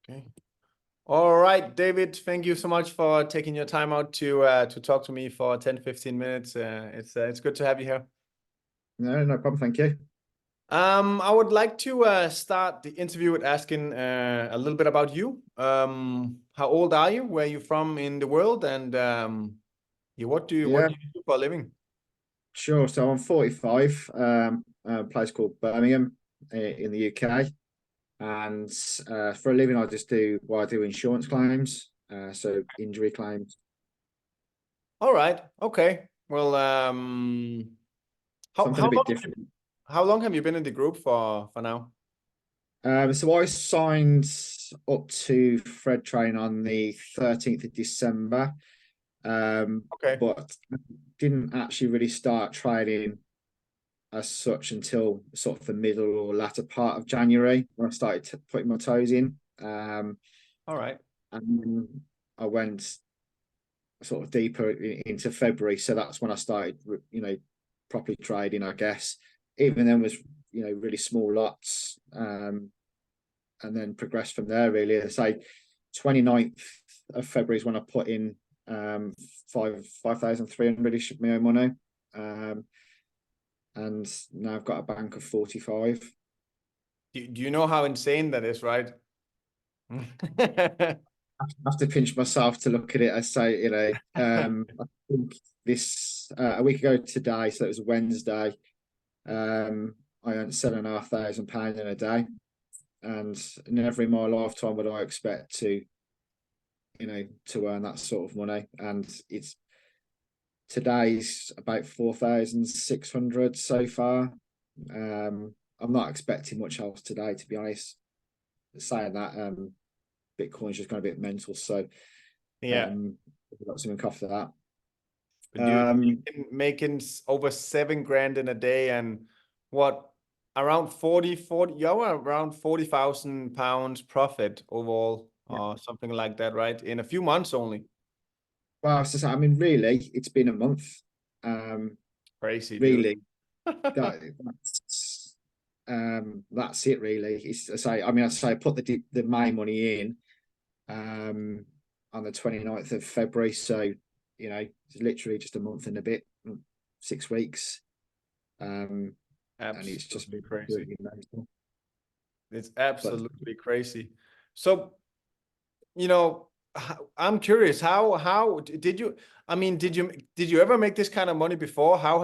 Okay. All right, David, thank you so much for taking your time out to talk to me for 10, 15 minutes. It's good to have you here. No problem. Thank you. I would like to start the interview with asking a little bit about you. How old are you? Where are you from in the world? And yeah, what do Yeah, you do for a living? sure. So I'm 45, a place called Birmingham in the UK. And for a living, I do insurance claims, so injury claims. All right. Okay. Well, how Something how a bit long different. how long have you been in the group for now? So I signed up to Fred Train on the 13th of December, Okay. but didn't actually really start trading as such until sort of the middle or latter part of January when I started putting my toes in. All right. And then I went sort of deeper into February. So that's when I started, properly trading, I guess. Even then was, really small lots. And then progressed from there, really. I say 29th of February is when I put in 5,300 ish of my own money. And now I've got a bank of 45. Do you know how insane that is, right? I have to pinch myself to look at it. I say, I think this a week ago today, so it was Wednesday. I earned £7,500 in a day, and never in my lifetime would I expect to earn that sort of money. And it's today's about 4,600 so far. I'm not expecting much else today, to be honest. Saying that, Bitcoin's just gone a bit mental, so Yeah. got something after that. But dude, making over 7 grand in a day and what around 40, you are around 40,000 pounds profit overall Yeah. or something like that, right? In a few months only. Well, so, I mean, really, it's been a month. Crazy, dude. Really, that, that's it. Really, it's I say I put the main money in on the 29th of February, so it's literally just a month and a bit, 6 weeks, and it's just Absolutely crazy. really mental. It's But absolutely crazy. So, you know, I'm curious, how did you, I mean, did you ever make this kind of money before? How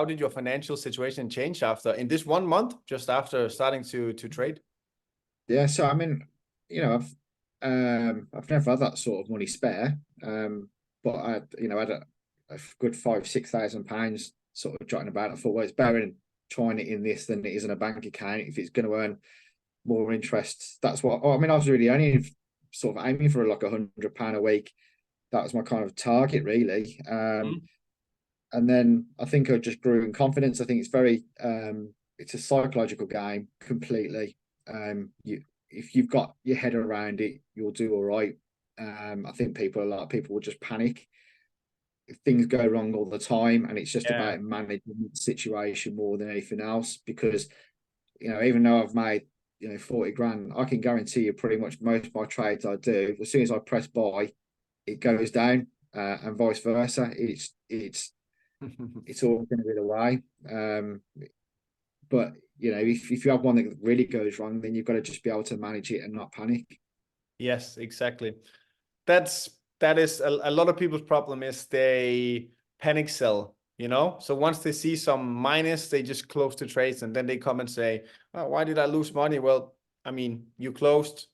did your financial situation change after in this 1 month, just after starting to trade? yeah, so I mean, I've never had that sort of money spare, but I had a good £5,000-6,000 sort of jotting about. I thought, well, it's better in trying it in this than it is in a bank account if it's going to earn more interest. That's what. Oh, I mean, I was really only sort of aiming for like £100 a week. That was my kind of target, really. Mhm. And then I think I just grew in confidence. I think it's a psychological game completely. If you've got your head around it, you'll do all right. I think a lot of people will just panic if things go wrong all the time, and it's just Yeah. about managing the situation more than anything else. Because even though I've made 40 grand, I can guarantee you pretty much most of my trades I do, as soon as I press buy, it goes down, and vice versa. It's all going to be the way. But if you have one that really goes wrong, then you've got to just be able to manage it and not panic. Yes, exactly. That's that is a lot of people's problem is they panic sell, you know? So once they see some minus, they just close the trades and then they come and say, "Oh, why did I lose money?" Well, I mean, you closed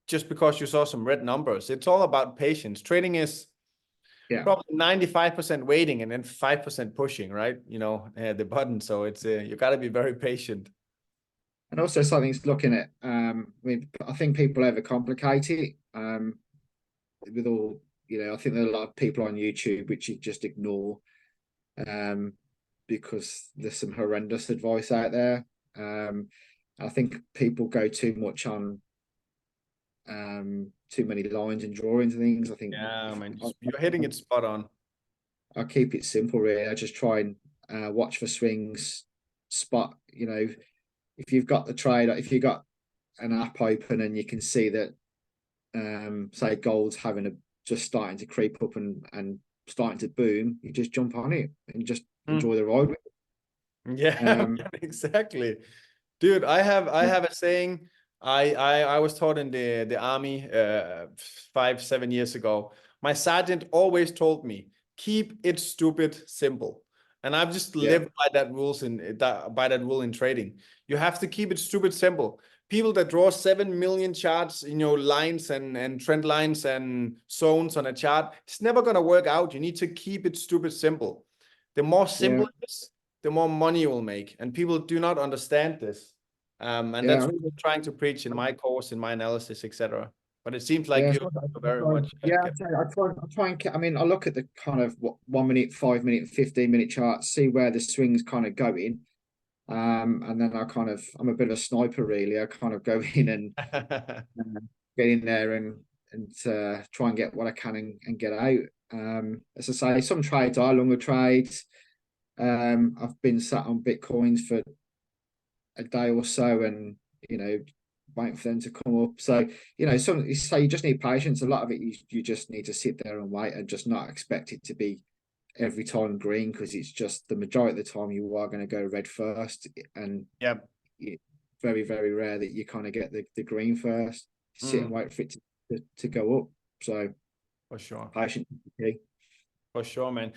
just because you saw some red numbers. It's all about patience. Trading is Yeah, probably 95% waiting and then 5% pushing, right? The button. So it's you got to be very patient. and also something's looking at. I think people overcomplicate it. With all I think there are a lot of people on YouTube which you just ignore, um, because there's some horrendous advice out there. I think people go too much on too many lines and drawings and things. I think Yeah, if man, you're hitting it spot on. I keep it simple, really. I just try and watch for swings, spot. If you've got the trade, if you've got an app open and you can see that say gold's just starting to creep up and starting to boom, you just jump on it and just enjoy the ride. Yeah, yeah, exactly. Dude, I have a saying. I was taught in the army 5, 7 years ago. My sergeant always told me, keep it stupid simple. And I've just Yeah, lived by that by that rule in trading. You have to keep it stupid simple. People that draw 7 million charts, lines and trend lines and zones on a chart, it's never gonna work out. You need to keep it stupid simple. The more yeah, simple it is, the more money you will make. And people do not understand this. And yeah. that's what I'm trying to preach in my course, in my analysis, etc. But it seems like Yeah, you very much get. I try and. I mean, I look at the kind of 1 minute, 5 minute, 15 minute charts, see where the swings kind of going, and then I'm a bit of a sniper really. I kind of go in and get in there and try and get what I can and get out. As I say, some trades are longer trades. I've been sat on bitcoins for a day or so, and waiting for them to come up. So some say you just need patience. A lot of it you just need to sit there and wait and just not expect it to be every time green, because it's just the majority of the time you are going to go red first, and Yep. it's very, very rare that you kind of get the green first. Sit and wait for it to go up. So For sure. patience is the key. For sure, man.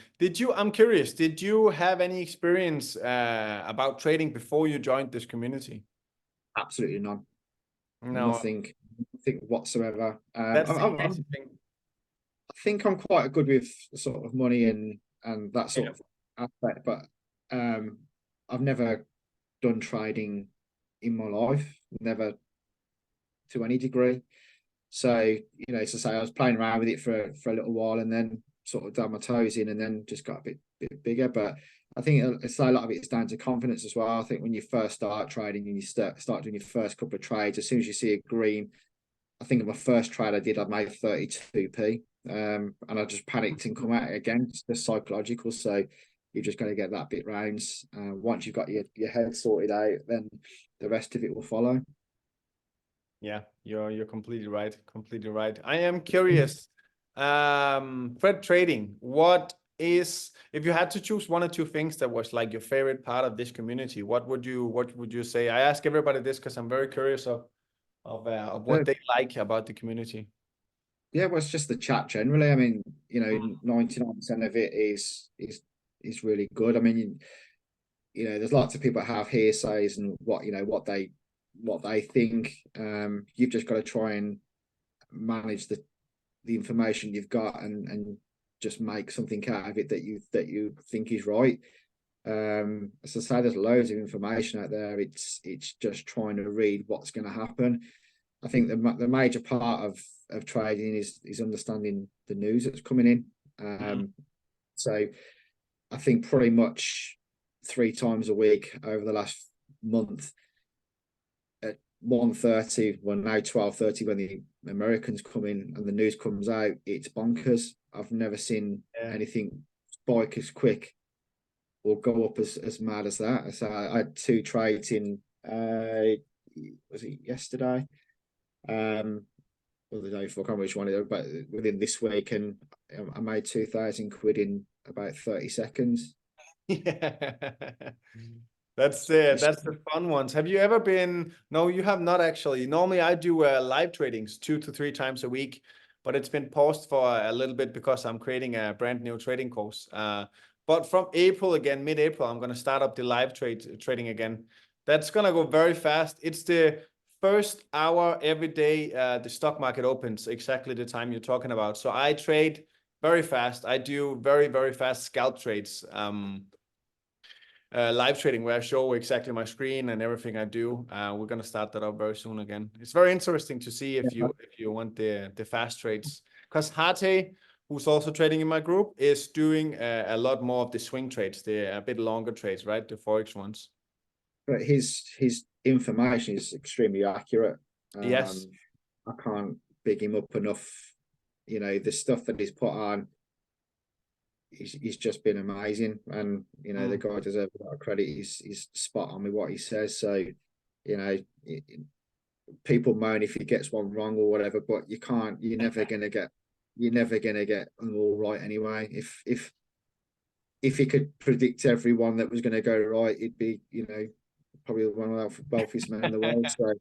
I'm curious, did you have any experience about trading before you joined this community? Absolutely none. No, Nothing whatsoever. that's the amazing thing. I think I'm quite good with sort of money and that sort Yeah. of aspect, but I've never done trading in my life, never to any degree. So to say I was playing around with it for a little while, and then sort of done my toes in, and then just got a bit bigger. But I think a lot of it's down to confidence as well. I think when you first start trading and you start doing your first couple of trades, as soon as you see a green, I think my first trade I made 32p. And I just panicked and come out again. It's just psychological. So you're just going to get that bit rounds. Once you've got your head sorted out, then the rest of it will follow. Yeah, you're completely right. Completely right. I am curious. Fred trading, if you had to choose one or two things that was like your favorite part of this community, what would you say? I ask everybody this because I'm very curious of what they like about the community. Yeah, well, it's just the chat generally. I mean, Mm. 99% of it is really good. I mean, there's lots of people that have hearsays and what they think. You've just got to try and manage the information you've got and just make something out of it that you think is right. As I say, there's loads of information out there. It's just trying to read what's going to happen. I think the major part of trading is understanding the news that's coming in. So I think pretty much 3 times a week over the last month at 1:30, well now 12:30 when the Americans come in and the news comes out, it's bonkers. I've never seen anything spike as quick or go up as mad as that. So I had 2 trades in was it yesterday? Or the day before, I can't remember which one it was, but within this week, and I made 2,000 quid in about 30 seconds. Yeah. That's the fun ones. Have you ever been? No, you have not actually. Normally, I do live tradings 2 to 3 times a week, but it's been paused for a little bit because I'm creating a brand new trading course. But from April again, mid-April, I'm gonna start up the live trading again. That's gonna go very fast. It's the first hour every day. The stock market opens exactly the time you're talking about. So I trade very fast. I do very, very fast scalp trades. Live trading where I show exactly my screen and everything I do. We're gonna start that up very soon again. It's very interesting to see if you want the fast trades, because Hate, who's also trading in my group, is doing a lot more of the swing trades, the a bit longer trades, right? The forex ones. But his information is extremely accurate. Yes. I can't big him up enough. The stuff that he's put on, he's just been amazing, and the guy deserves a lot of credit. He's spot on with what he says. So, people moan if he gets one wrong or whatever, but you're never gonna get them all right anyway. If he could predict everyone that was going to go right, he'd be, probably one of the wealthiest men in the world. So,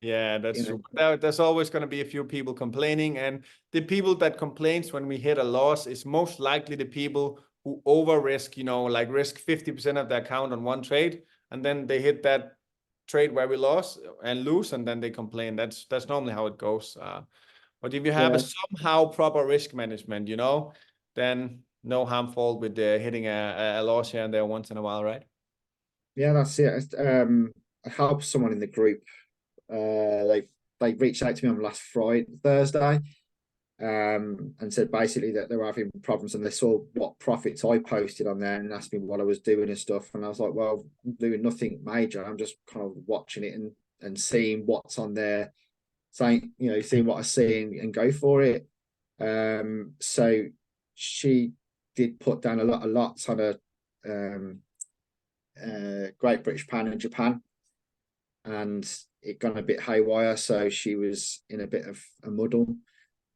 Yeah, that's you know, true. There's always going to be a few people complaining, and the people that complains when we hit a loss is most likely the people who over risk, like risk 50% of their account on one trade, and then they hit that trade where we lost and lose, and then they complain. That's normally how it goes. But if you have a yeah, somehow proper risk management, then no harmful with hitting a loss here and there once in a while, right? yeah, that's it. I helped someone in the group. They reached out to me on last Thursday, and said basically that they were having problems, and they saw what profits I posted on there and asked me what I was doing and stuff. And I was like, well, I'm doing nothing major. I'm just kind of watching it and seeing what's on there, saying, seeing what I see and go for it. So she did put down a lot on a Great British Pound in Japan, and it gone a bit haywire. So she was in a bit of a muddle.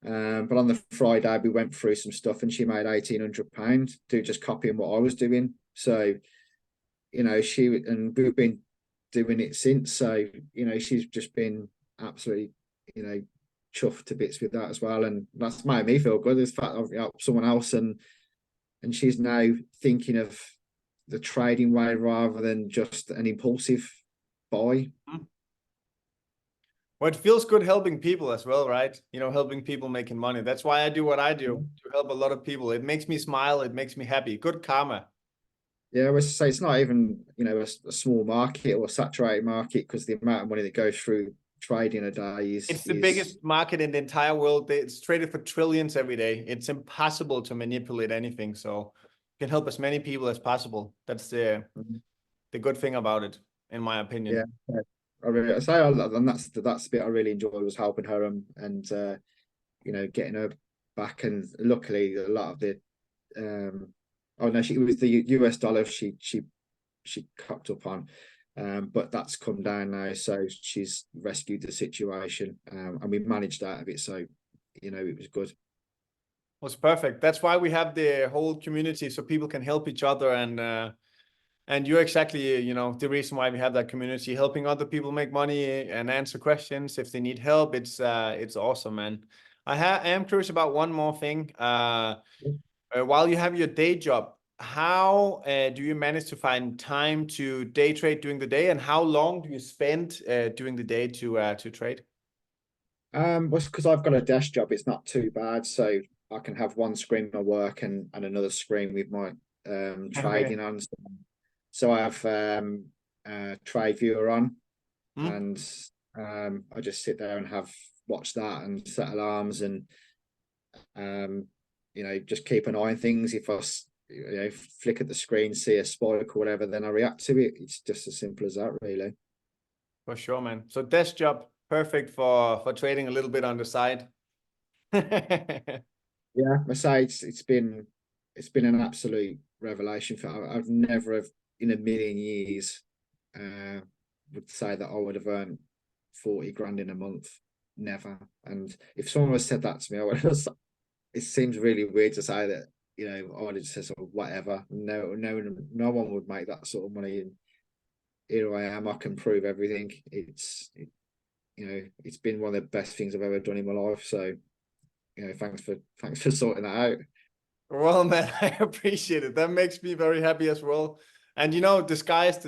But on the Friday, we went through some stuff, and she made £1,800 to just copying what I was doing. So, we've been doing it since. So, she's just been absolutely, chuffed to bits with that as well. And that's made me feel good. The fact I've helped someone else, and she's now thinking of the trading way rather than just an impulsive buy. Well, it feels good helping people as well, right? Helping people making money. That's why I do what I do, to help a lot of people. It makes me smile. It makes me happy. Good karma. Yeah, I would say it's not even, a small market or a saturated market, because the amount of money that goes through trading a day It's the is biggest market in the entire world. It's traded for trillions every day. It's impossible to manipulate anything. So you can help as many people as possible. That's the good thing about it, in my yeah. opinion. I say, and that's the bit I really enjoyed, was helping her, and getting her back. And luckily, a lot of the oh no, she was the US dollar she cocked up on, but that's come down now, so she's rescued the situation, and we managed out of it. So it was good. Was perfect. That's why we have the whole community, so people can help each other. And you're exactly, the reason why we have that community, helping other people make money and answer questions if they need help. It's awesome, man. I am curious about one more thing. While you have your day job, how do you manage to find time to day trade during the day, and how long do you spend during the day to trade? Well, because I've got a desk job, it's not too bad. So I can have one screen my work, and another screen with my Okay. trading on. So I have trade viewer on, Hmm? and I just sit there and watch that and set alarms, and just keep an eye on things. If I flick at the screen, see a spike or whatever, then I react to it. It's just as simple as that, really. For sure, man. So desk job, perfect for trading a little bit on the side. Yeah, I say it's been an absolute revelation. I've never have in a million years would say that I would have earned 40 grand in a month. Never. And if someone had said that to me, I would have. It seems really weird to say that. I would have just said sort of whatever. No one would make that sort of money. And here I am. I can prove everything. It's been one of the best things I've ever done in my life. So thanks for sorting that out. Well, man, I appreciate it. That makes me very happy as well. And the sky's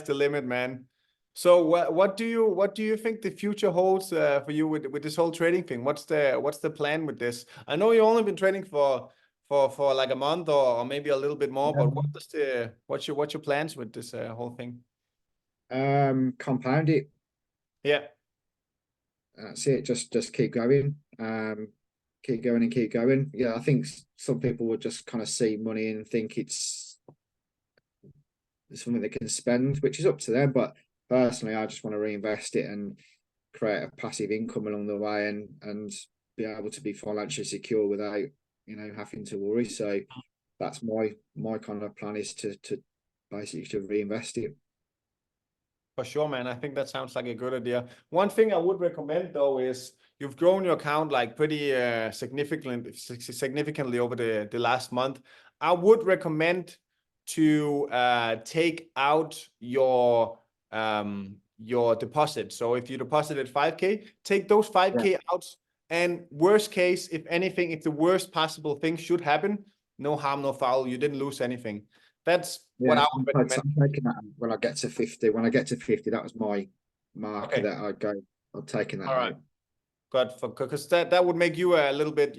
the limit, man. So what do you think the future holds for you with this whole trading thing? What's the plan with this? I know you've only been trading for like a month, or maybe a little bit more, but what's your plans with this whole thing? Compound it. Yeah. That's it. Just keep going. Keep going and keep going. Yeah, I think some people would just kind of see money and think it's something they can spend, which is up to them. But personally, I just want to reinvest it and create a passive income along the way, and be able to be financially secure without having to worry. So that's my kind of plan, is to basically to reinvest it. For sure, man. I think that sounds like a good idea. One thing I would recommend though is you've grown your account like pretty significantly over the last month. I would recommend to take out your deposit. So if you deposited 5K, take those 5K out. And worst case, if anything, if the worst possible thing should happen, no harm, no foul. You didn't lose anything. That's what I would recommend. I'm taking that when I get to 50. When I get to 50, that was my marker that I'd go. I'm taking that out. Good, because that would make you a little bit,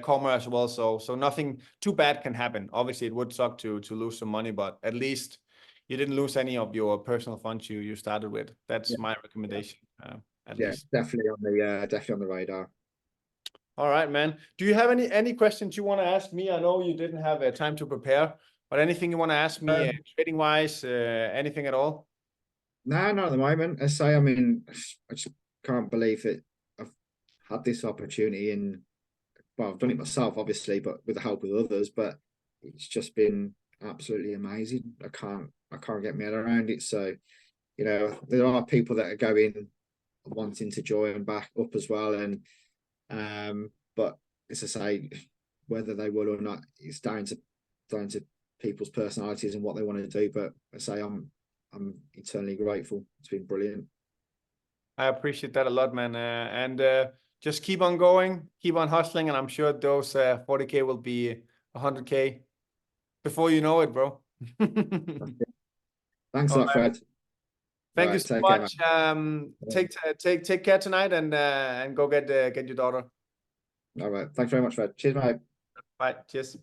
calmer as well. So nothing too bad can happen. Obviously, it would suck to lose some money, but at least you didn't lose any of your personal funds you started with. That's my recommendation. At least. Definitely on the radar. All right, man. Do you have any questions you want to ask me? I know you didn't have time to prepare, but anything you want to ask me, trading wise, anything at all? No, not at the moment. I say, I mean, I just can't believe that I've had this opportunity well, I've done it myself, obviously, but with the help of others. But it's just been absolutely amazing. I can't get my head around it. So, there are people that are going wanting to join back up as well, and but as I say, whether they will or not, it's down to people's personalities and what they want to do. But I say I'm eternally grateful. It's been brilliant. I appreciate that a lot, man. And just keep on going, keep on hustling, and I'm sure those 40K will be 100K before you know it, bro. Thanks a lot, Fred. Thank you so much. Take care tonight, and go get your daughter. All right. Thanks very much, Fred. Cheers, mate. Bye. Cheers.